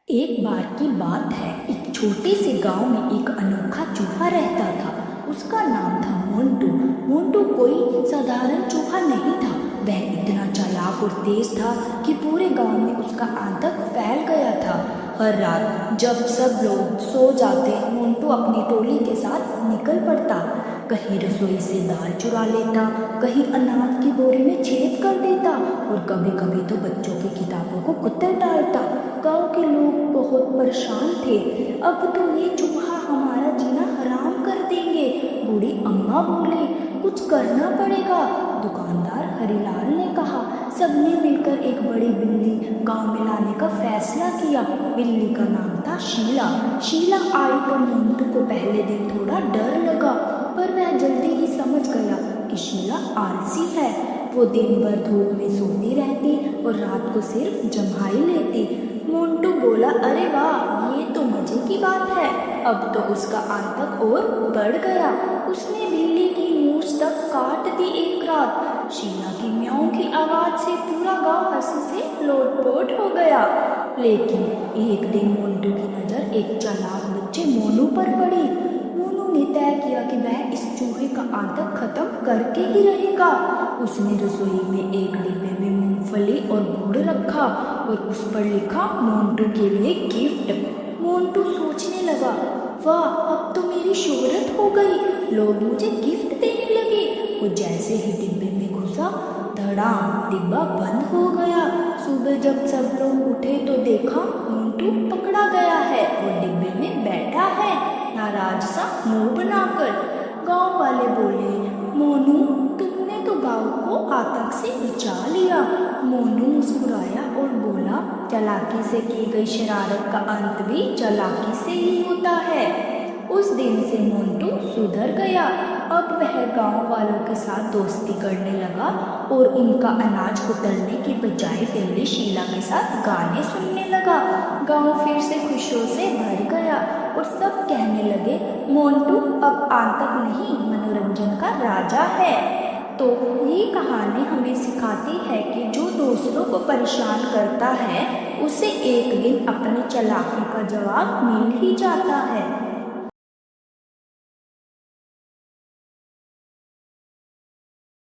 एक बार की बात है। एक छोटे से गांव में एक अनोखा चूहा रहता था। उसका नाम था मोंटू। मोंटू कोई साधारण चूहा नहीं था। वह इतना चालाक और तेज था कि पूरे गांव में उसका आतंक फैल गया था। हर रात जब सब लोग सो जाते, मोंटू अपनी टोली के साथ निकल पड़ता। कहीं रसोई से दाल चुरा लेता, कहीं अनाज की बोरी में छेद कर देता और कभी कभी तो बच्चों की किताबों को कुतर डालता। गांव के लोग बहुत परेशान थे। अब तो ये चूहा हमारा जीना हराम कर देंगे, बूढ़ी अम्मा बोली। कुछ करना पड़ेगा, दुकानदार हरिलाल ने कहा। सबने मिलकर एक बड़ी बिल्ली गांव में लाने का फैसला किया। बिल्ली का नाम था शीला। शीला आई तो मोंटू को पहले दिन थोड़ा डर लगा, पर वह जल्दी ही समझ गया कि शीला आलसी है। वो दिन भर धूप में सोती रहती और रात को सिर्फ जम्हाई लेती। मोंटू बोला, अरे वाह, ये तो मजे की बात है। अब तो उसका आतंक और बढ़ गया। उसने बिल्ली की मूंछ तक काट दी एक रात। शीला की म्याऊं की आवाज से पूरा गांव हंसी से लोटपोट हो गया। लेकिन एक दिन मोंटू की नजर एक चालाक बच्चे मोनू पर पड़ी। मोनू ने तय किया कि वह इस चूहे का आतंक खत्म करके ही रहेगा। उसने रसोई में एक डिब्बे में मूंगफली और गुड़ रखा और उस पर लिखा, मोंटू के लिए गिफ्ट। मोंटू सोचने लगा, वाह, अब तो मेरी शोहरत हो गई, लोग मुझे गिफ्ट देने लगे। वो जैसे ही डिब्बे में घुसा, धड़ाम, डिब्बा बंद हो गया। सुबह जब सब लोग उठे तो देखा मोंटू पकड़ा गया है और डिब्बे में बैठा है, नाराज सा मुंह बनाकर। गांव वाले बोले, मोनू, तुमने तो गांव को आतंक से बचा लिया। मोनू मुस्कुराया और बोला, चालाकी से की गई शरारत का अंत भी चालाकी से ही होता है। उस दिन से मोंटू सुधर गया। अब वह गांव वालों के साथ दोस्ती करने लगा और उनका अनाज कुतरने की बजाय बिल्ली शीला के साथ गाने सुनने लगा। गांव फिर से खुशियों से भर गया और सब कहने लगे, मोंटू अब आतंक नहीं, मनोरंजन का राजा है। तो ये कहानी हमें सिखाती है कि जो दूसरों को परेशान करता है, उसे एक दिन अपनी चालाकी का जवाब मिल ही जाता है।